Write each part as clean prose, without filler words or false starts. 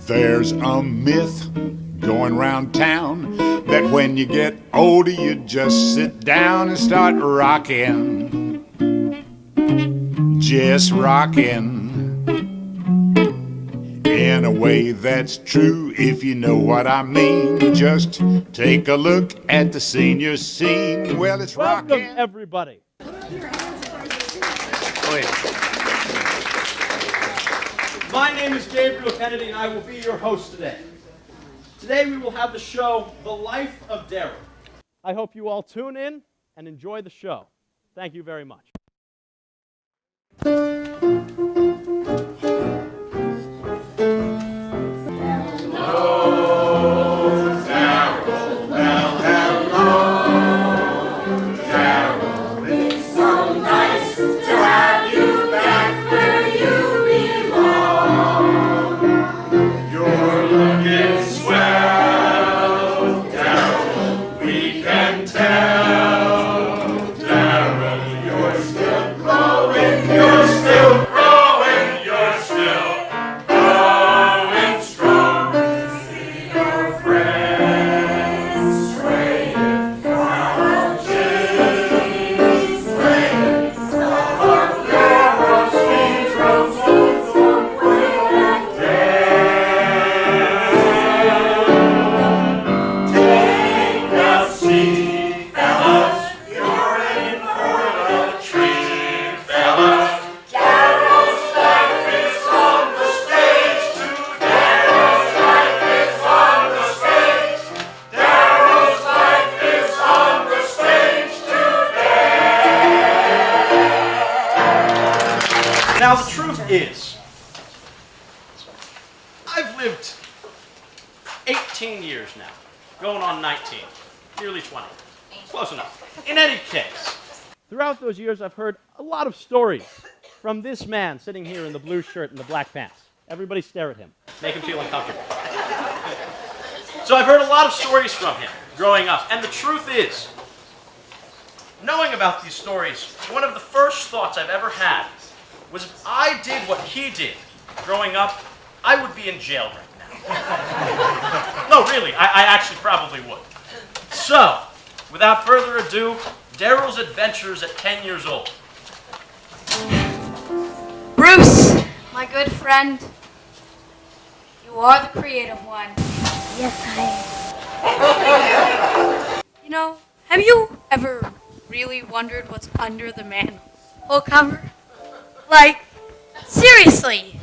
There's a myth going round town that when you get older you just sit down and start rocking. Just rocking. In a way that's true, if you know what I mean. Just take a look at the senior scene. Well, it's rocking. Welcome, everybody. My name is Gabriel Kennedy, and I will be your host today. Today we will have the show, The Life of Darryl. I hope you all tune in and enjoy the show. Thank you very much. Now, the truth is, I've lived 18 years now, going on 19, nearly 20. Close enough. In any case, throughout those years, I've heard a lot of stories from this man sitting here in the blue shirt and the black pants. Everybody stare at him. Make him feel uncomfortable. So I've heard a lot of stories from him growing up, and the truth is, knowing about these stories, one of the first thoughts I've ever had was if I did what he did growing up, I would be in jail right now. No, really, I actually probably would. So, without further ado, Darryl's adventures at 10 years old. Bruce, my good friend, you are the creative one. Yes, I am. You know, have you ever really wondered what's under the manhole cover? Like, seriously.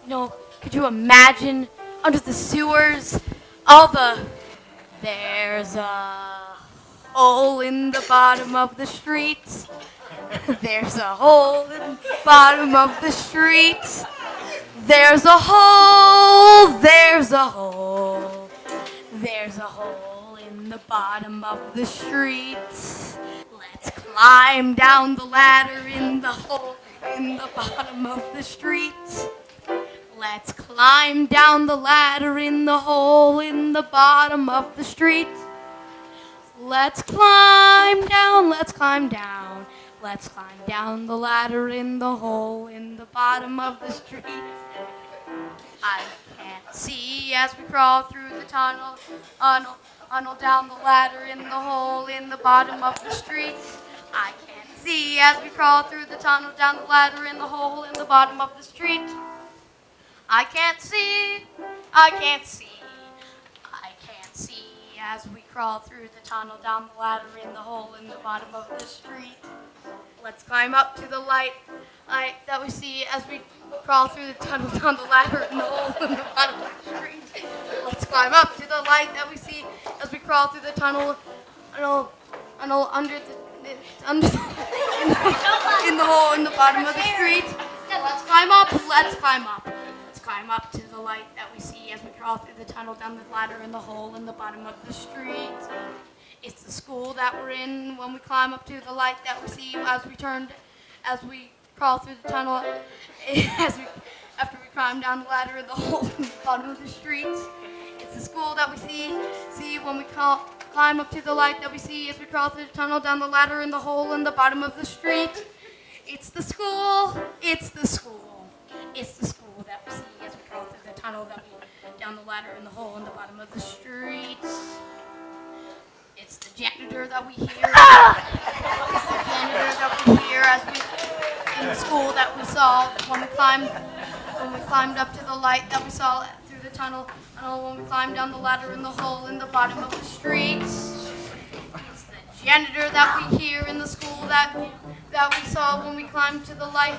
You know, could you imagine under the sewers, there's a hole in the bottom of the street. There's a hole in the bottom of the street. There's a hole, there's a hole. There's a hole in the bottom of the street. Let's climb down the ladder in the hole in the bottom of the street. Let's climb down the ladder in the hole in the bottom of the street. Let's climb down, let's climb down. Let's climb down the ladder in the hole in the bottom of the street. I can't see as we crawl through the tunnel down the ladder in the hole in the bottom of the street. I can't see as we crawl through the tunnel down the ladder in the hole in the bottom of the street. I can't see, I can't see, I can't see as we crawl through the tunnel down the ladder in the hole in the bottom of the street. Let's climb up to the light that we see as we crawl through the tunnel down the ladder in the hole in the bottom of the street. Let's climb up to the light that we see as we crawl through the tunnel in the hole in the bottom of the street. Let's climb up, let's climb up. Let's climb up to the light that we see as we crawl through the tunnel down the ladder in the hole in the bottom of the street. It's the school that we're in when we climb up to the light that we see as we crawl through the tunnel, after we climb down the ladder in the hole in the bottom of the street. It's the school that we see when we climb up to the light that we see as we crawl through the tunnel down the ladder in the hole in the bottom of the street. It's the school, it's the school, it's the school that we see as we crawl through the tunnel tunnel that we, down the ladder in the hole in the bottom of the street. It's the janitor that we hear. It's the janitor that we hear as we in the school that we saw when we climbed up to the light that we saw through the tunnel, and when we climbed down the ladder in the hole in the bottom of the street. It's the janitor that we hear in the school that we saw when we climbed to the light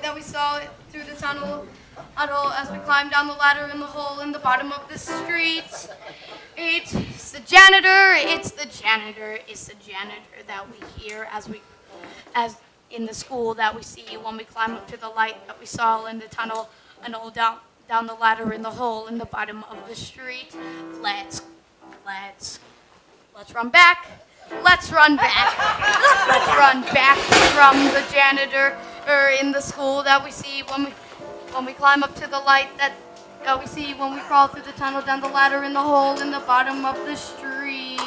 that we saw through the tunnel as we climbed down the ladder in the hole in the bottom of the street. It's the janitor. It's the janitor. It's the janitor that we hear as in the school that we see when we climb up to the light that we saw in the tunnel and all down the ladder in the hole in the bottom of the street. Let's run back. Let's run back. Let's run back from the janitor in the school that we see when we climb up to the light that we see when we crawl through the tunnel down the ladder in the hole in the bottom of the street.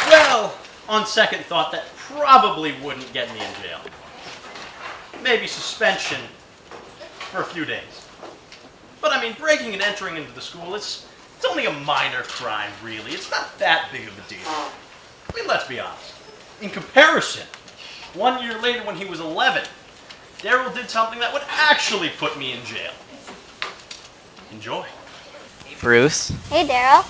Well, on second thought, that probably wouldn't get me in jail. Maybe suspension for a few days. But I mean, breaking and entering into the school, it's only a minor crime, really. It's not that big of a deal. I mean, let's be honest. In comparison, 1 year later when he was 11, Darryl did something that would actually put me in jail. Enjoy. Hey, Bruce. Hey, Darryl.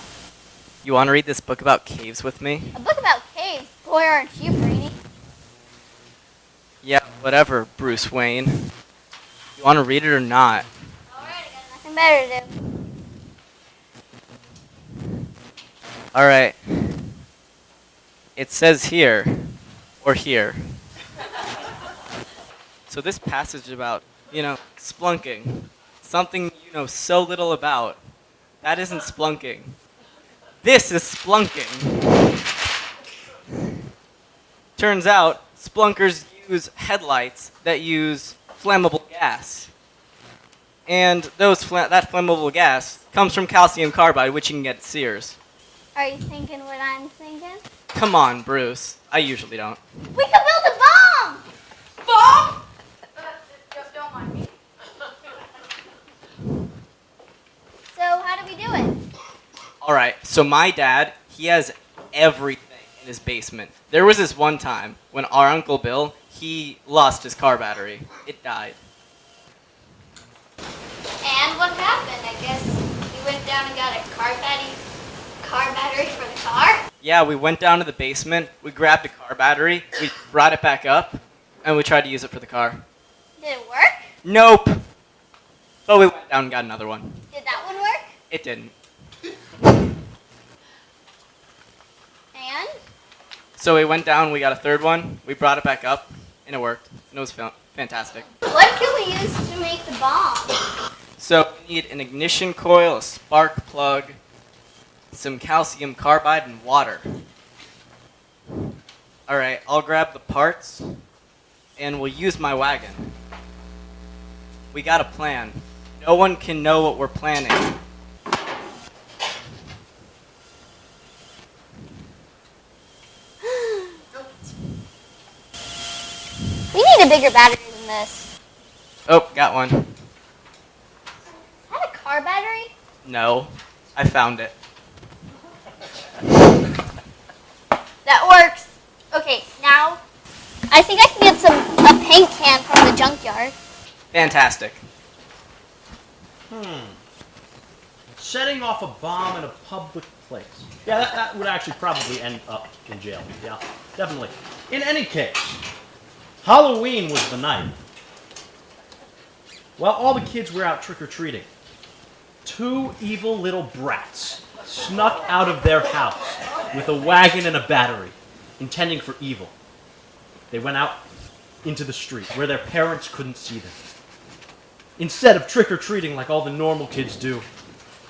You want to read this book about caves with me? A book about caves? Boy, aren't you brainy. Yeah, whatever, Bruce Wayne. You want to read it or not? Alright, I got nothing better to do. Alright. It says here, or here. So this passage is about, splunking. Something you know so little about. That isn't splunking. This is splunking. Turns out, splunkers use headlights that use flammable gas. And that flammable gas comes from calcium carbide, which you can get at Sears. Are you thinking what I'm thinking? Come on, Bruce. I usually don't. We could build a bomb! Bomb? Don't mind me. So, how do we do it? Alright, so my dad, he has everything in his basement. There was this one time when our Uncle Bill, he lost his car battery. It died. And what happened? I guess we went down and got a car battery for the car? Yeah, we went down to the basement, we grabbed a car battery, we brought it back up, and we tried to use it for the car. Did it work? Nope! But we went down and got another one. Did that one work? It didn't. And? So we went down, we got a third one, we brought it back up, and it worked. And it was fantastic. What can we use to make the bomb? So we need an ignition coil, a spark plug, some calcium carbide, and water. Alright, I'll grab the parts, and we'll use my wagon. We got a plan. No one can know what we're planning. We need a bigger battery than this. Oh, got one. Is that a car battery? No, I found it. That works. Okay, now I think I can get a paint can from the junkyard. Fantastic. Setting off a bomb in a public place. Yeah, that would actually probably end up in jail. Yeah, definitely. In any case, Halloween was the night. While all the kids were out trick-or-treating, two evil little brats snuck out of their house with a wagon and a battery, intending for evil. They went out into the street where their parents couldn't see them. Instead of trick-or-treating like all the normal kids do,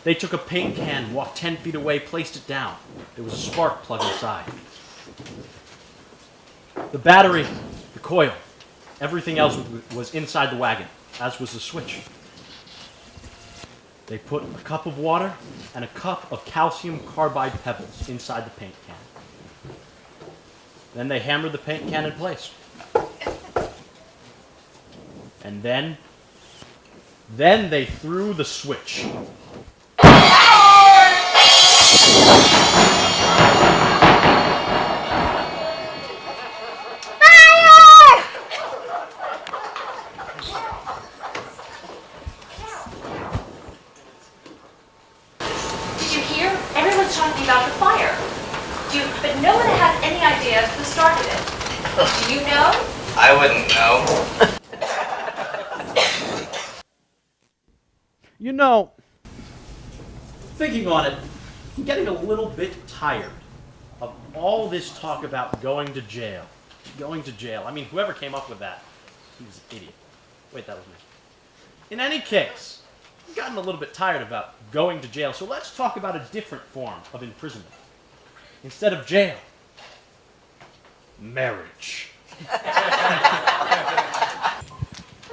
they took a paint can, walked 10 feet away, placed it down. There was a spark plug inside. The battery, the coil, everything else was inside the wagon, as was the switch. They put a cup of water and a cup of calcium carbide pebbles inside the paint can. Then they hammered the paint can in place. And then they threw the switch. Did you hear? Everyone's talking about the fire. But no one has any idea who started it. Do you know? I wouldn't know. You know, thinking on it, I'm getting a little bit tired of all this talk about going to jail. Going to jail. I mean, whoever came up with that, he was an idiot. Wait, that was me. In any case, I've gotten a little bit tired about going to jail, so let's talk about a different form of imprisonment. Instead of jail, marriage.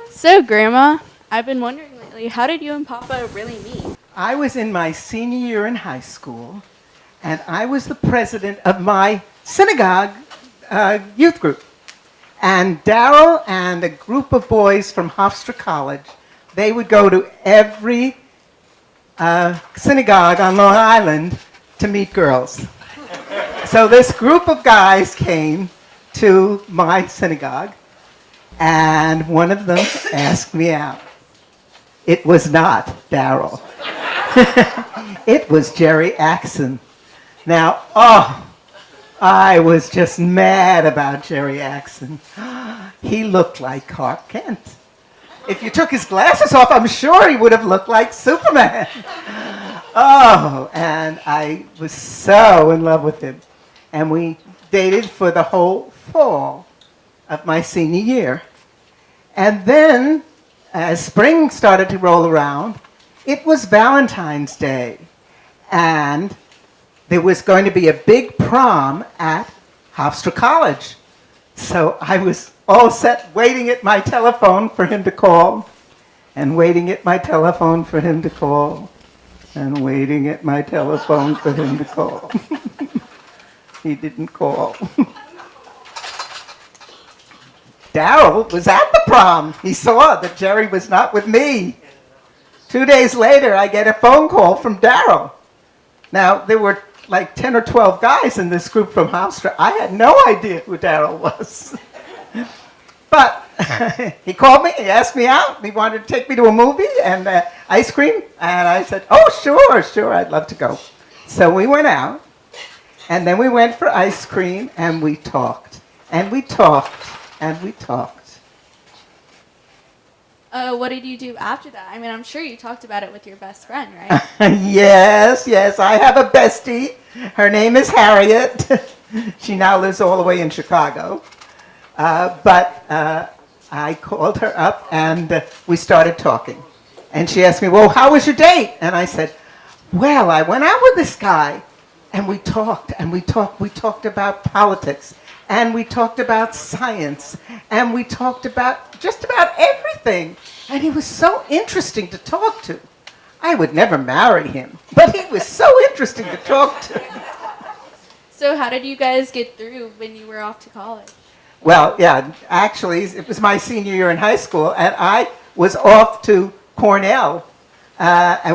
So, Grandma, I've been wondering lately, how did you and Papa really meet? I was in my senior year in high school, and I was the president of my synagogue youth group. And Darryl and a group of boys from Hofstra College, they would go to every synagogue on Long Island to meet girls. So this group of guys came to my synagogue, and one of them asked me out. It was not Darryl. It was Jerry Axon. Now, I was just mad about Jerry Axon. He looked like Clark Kent. If you took his glasses off, I'm sure he would have looked like Superman. And I was so in love with him. And we dated for the whole fall of my senior year. And then, as spring started to roll around, it was Valentine's Day. And there was going to be a big prom at Hofstra College. So I was all set waiting at my telephone for him to call, and waiting at my telephone for him to call, and waiting at my telephone for him to call. He didn't call. Darryl was at the prom. He saw that Jerry was not with me. 2 days later, I get a phone call from Darryl. Now, there were like 10 or 12 guys in this group from Hofstra. I had no idea who Darryl was. But he called me, he asked me out, he wanted to take me to a movie and ice cream. And I said, oh, sure, I'd love to go. So we went out, and then we went for ice cream, and we talked, and we talked, and we talked. What did you do after that? I mean, I'm sure you talked about it with your best friend, right? Yes, I have a bestie. Her name is Harriet. She now lives all the way in Chicago. But I called her up, and we started talking. And she asked me, well, how was your date? And I said, well, I went out with this guy, and we talked, and we talked. We talked about politics, and we talked about science, and we talked about just about everything. And he was so interesting to talk to. I would never marry him, but he was so interesting to talk to. So how did you guys get through when you were off to college? Well, yeah, actually, it was my senior year in high school, and I was off to Cornell,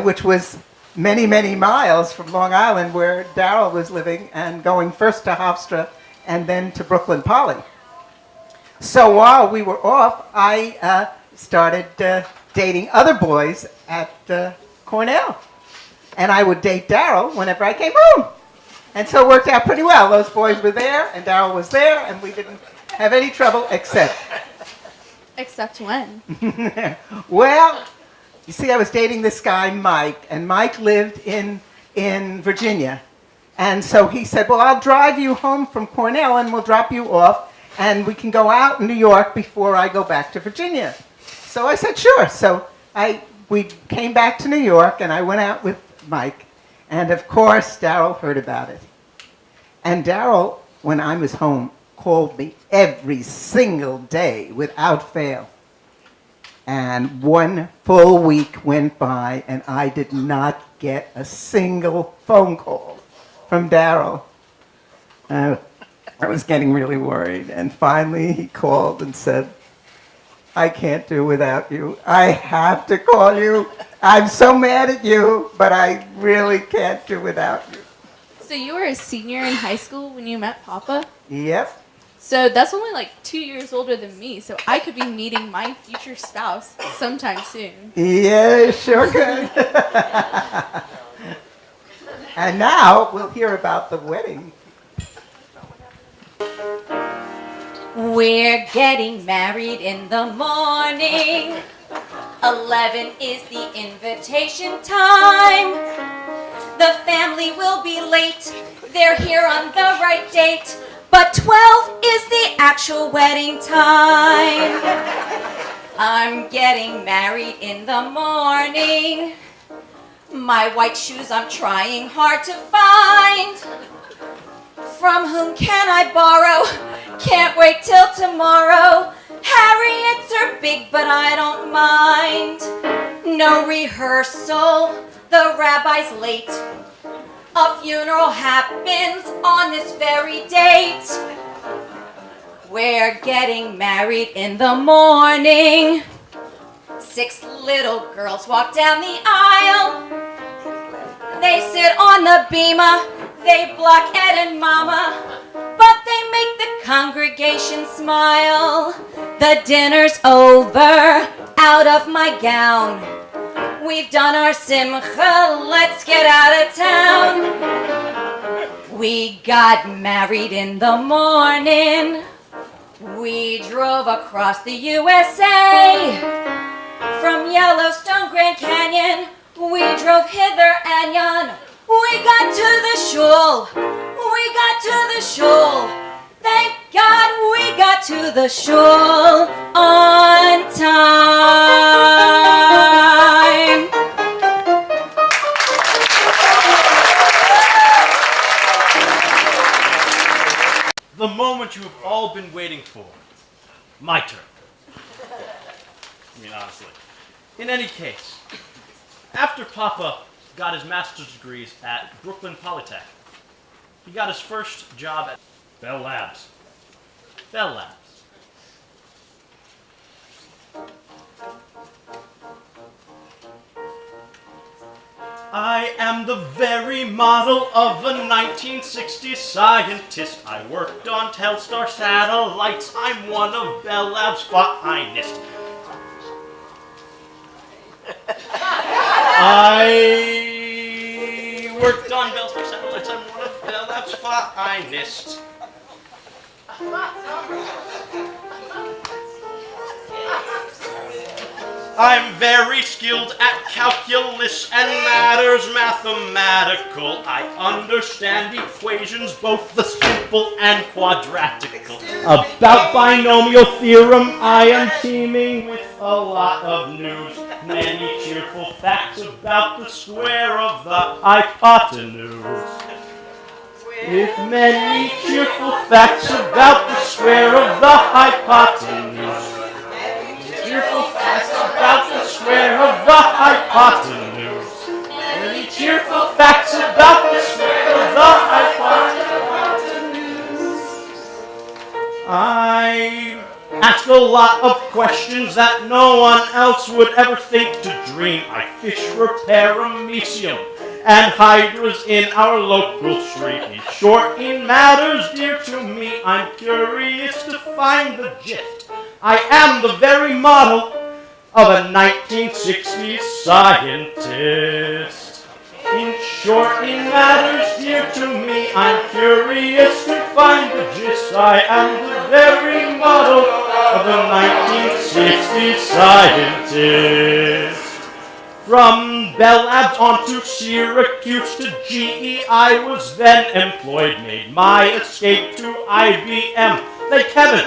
which was many, many miles from Long Island, where Darryl was living, and going first to Hofstra and then to Brooklyn Poly. So while we were off, I started dating other boys at Cornell. And I would date Darryl whenever I came home. And so it worked out pretty well. Those boys were there, and Darryl was there, and we didn't have any trouble except... Except when? Well, you see, I was dating this guy, Mike, and Mike lived in Virginia. And so he said, well, I'll drive you home from Cornell, and we'll drop you off, and we can go out in New York before I go back to Virginia. So I said, sure. So we came back to New York, and I went out with Mike. And of course, Darryl heard about it. And Darryl, when I was home, called me every single day without fail. And one full week went by, and I did not get a single phone call from Darryl. I was getting really worried. And finally, he called and said, I can't do without you. I have to call you. I'm so mad at you, but I really can't do without you. So you were a senior in high school when you met Papa? Yep. So that's only like 2 years older than me, so I could be meeting my future spouse sometime soon. Yeah, sure could. And now we'll hear about the wedding. We're getting married in the morning. 11 is the invitation time. The family will be late. They're here on the right date. But 12 is the actual wedding time. I'm getting married in the morning. My white shoes I'm trying hard to find. From whom can I borrow? Can't wait till tomorrow. Harriet's are big, but I don't mind. No rehearsal, the rabbi's late. A funeral happens on this very date. We're getting married in the morning. 6 little girls walk down the aisle. They sit on the bema. They block Ed and Mama, but they make the congregation smile. The dinner's over, out of my gown. We've done our simcha, let's get out of town. We got married in the morning. We drove across the USA. From Yellowstone, Grand Canyon, we drove hither and yon. We got to the shul. We got to the shul. Thank God we got to the shul on time. The moment you have all been waiting for. My turn. I mean, honestly. In any case, after Papa got his master's degrees at Brooklyn Polytech, he got his first job at Bell Labs. Bell Labs. I am the very model of a 1960s scientist. I worked on Telstar satellites. I'm one of Bell Labs' finest. I worked on Telstar satellites. I'm one of Bell Labs' finest. I'm very skilled at calculus and matters mathematical. I understand equations, both the simple and quadratical. About binomial theorem, I am teeming with a lot of news. Many cheerful facts about the square of the hypotenuse. With many cheerful facts about the square of the hypotenuse. Cheerful facts about the square of the hypotenuse. Many cheerful facts about the square of the hypotenuse. I ask a lot of questions that no one else would ever think to dream. I fish for paramecium and hydras in our local stream. In short, in matters dear to me, I'm curious to find the gist. I am the very model of a 1960s scientist. In short, in matters dear to me, I'm curious to find the gist. I am the very model of a 1960s scientist. From Bell Labs on to Syracuse to GE, I was then employed, made my escape to IBM. Thank heaven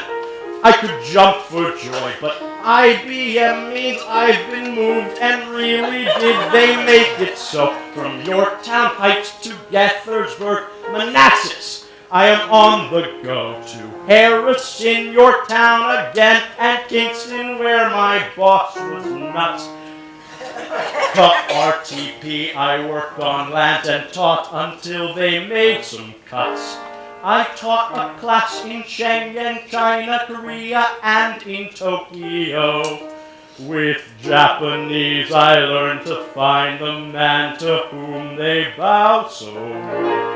I could jump for joy, but IBM means I've been moved, and really did they make it so. From Yorktown Heights to Gaithersburg, Manassas, I am on the go to Harrison, Yorktown again, and Kingston, where my boss was nuts. But RTP, I worked on land and taught until they made some cuts. I taught a class in Shanghai, China, Korea, and in Tokyo. With Japanese I learned to find the man to whom they bow so low.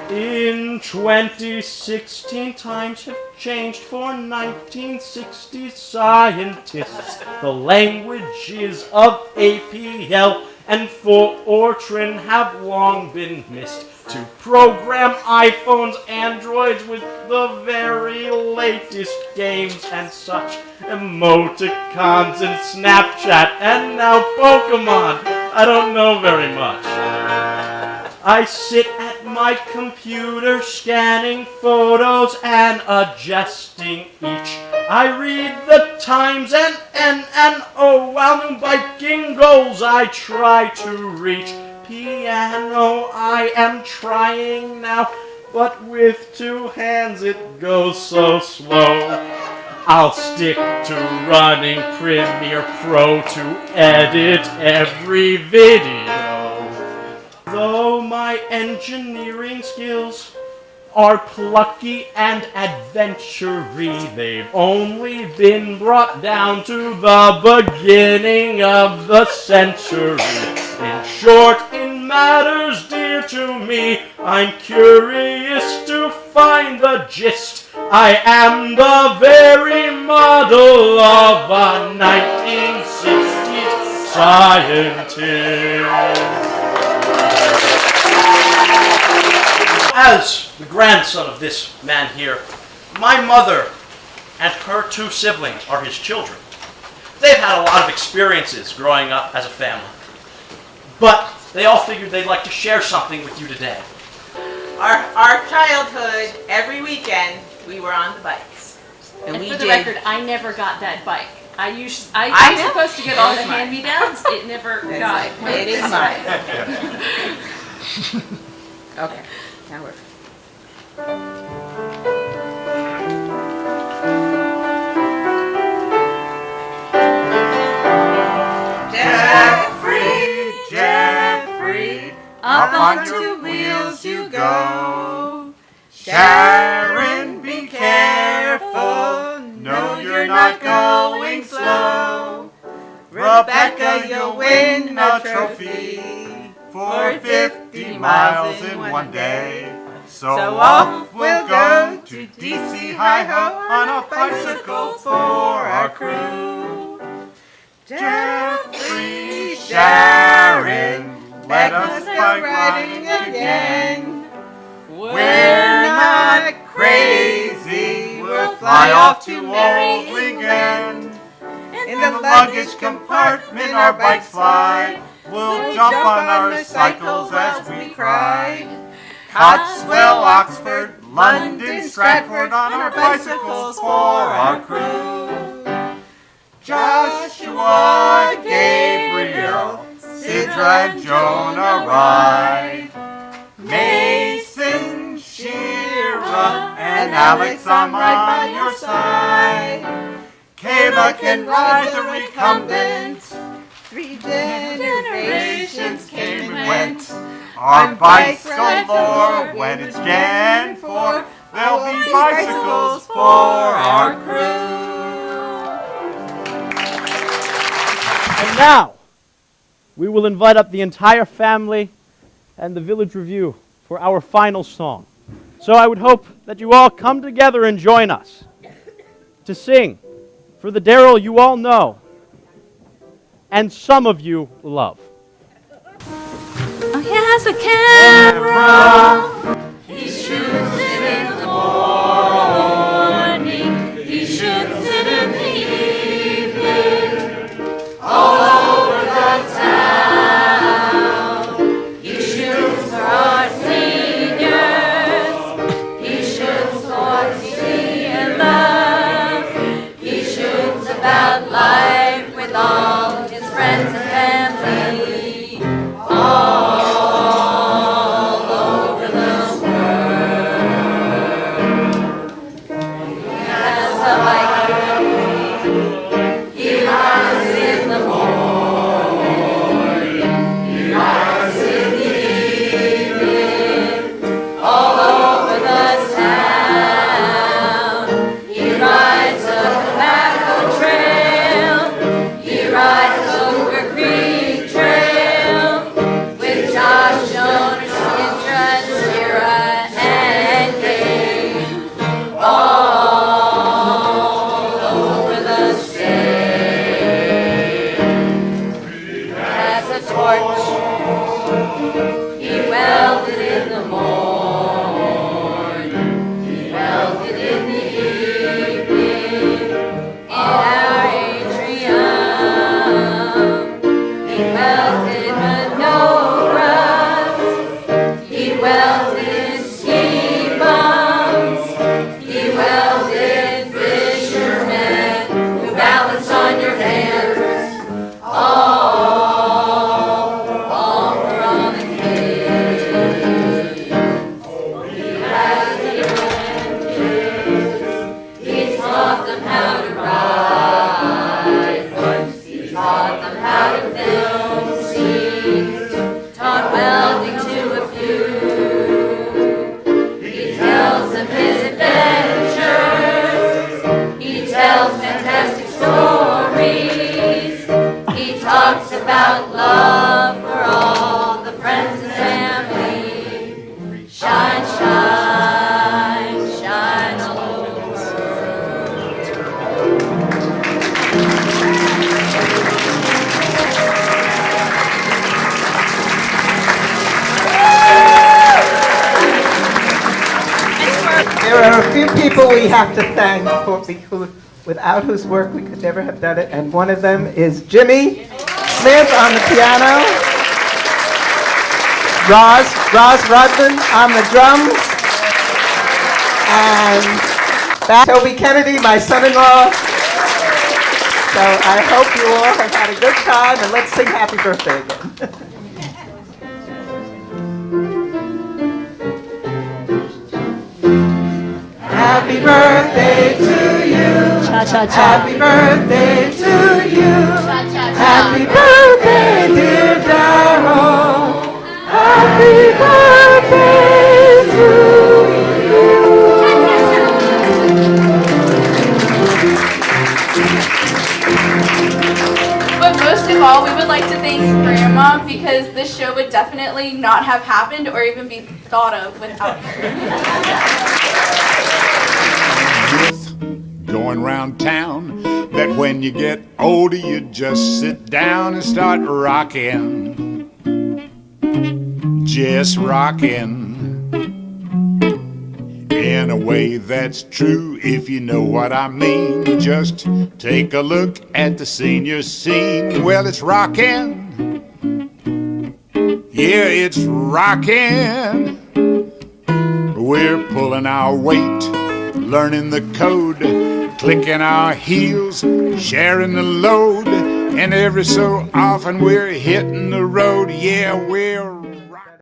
In 2016 times have changed for 1960s scientists. The languages of APL and Fortran have long been missed. To program iPhones, Androids with the very latest games and such. Emoticons and Snapchat and now Pokemon. I don't know very much. I sit at my computer scanning photos and adjusting each. I read the Times and O while new biking goals I try to reach. Piano I am trying now, but with two hands it goes so slow. I'll stick to running Premiere Pro to edit every video. Though my engineering skills are plucky and adventure-y, they've only been brought down to the beginning of the century. In short, in matters dear to me, I'm curious to find the gist. I am the very model of a 1960s scientist. As the grandson of this man here, my mother and her two siblings are his children. They've had a lot of experiences growing up as a family, but they all figured they'd like to share something with you today. Our childhood, every weekend, we were on the bikes. And we for the did. record, I never got that bike. I was know. supposed to get all the It was mine. hand-me-downs. It never got. It is mine. Okay, now we're. Jeffrey, Jeffrey, up on two wheels you go. Sharon, be careful, no you're not going slow. Rebecca, you'll win a trophy for 50 miles in one day. So off we'll go to DC Hi-Ho on a bicycle for our crew. Jeffrey, Sharon, let us bike riding again. We're not crazy, we'll fly off to Old Lincoln. In the luggage compartment our bikes fly, we'll jump on our cycles as we cry. Cotswell, Oxford, London, Stratford on our bicycles for our crew. Joshua, Gabriel, Sidra and Jonah ride. Mason, Shira, and Alex, I'm right by your side. Kayla can ride the recumbent. 3 generations came and went. Our bikes galore when it's Gen 4. There'll be bicycles for our crew. And now, we will invite up the entire family and the Village Revue for our final song. So I would hope that you all come together and join us to sing for the Darryl you all know and some of you love. Oh, he has a camera. He shoots it in the Morning. He shoots it in the evening. all over the Town. He shoots for our seniors. He shoots for senior love. He shoots about life with all his friends and family. All over the world. He has a bike. tells fantastic stories. He talks about love for all the friends and family. Shine, shine, shine all over the There are a few people we have to thank without whose work we could never have done it, and one of them is Jimmy Smith on the piano, Roz Rudman on the drums, and Toby Kennedy, my son-in-law. So I hope you all have had a good time, and let's sing happy birthday again. Happy birthday to you. Cha-cha-cha. Happy birthday to you. Cha-cha-cha. Happy birthday, dear Darryl. Happy birthday to you. But most of all, we would like to thank Grandma because this show would definitely not have happened or even be thought of without her. Going round town, that when you get older you just sit down and start rocking, just rocking, in a way that's true if you know what I mean. Just take a look at the senior scene. Well, it's rocking, yeah, it's rocking. We're pulling our weight, learning the code, clicking our heels, sharing the load, and every so often we're hitting the road. Yeah, we're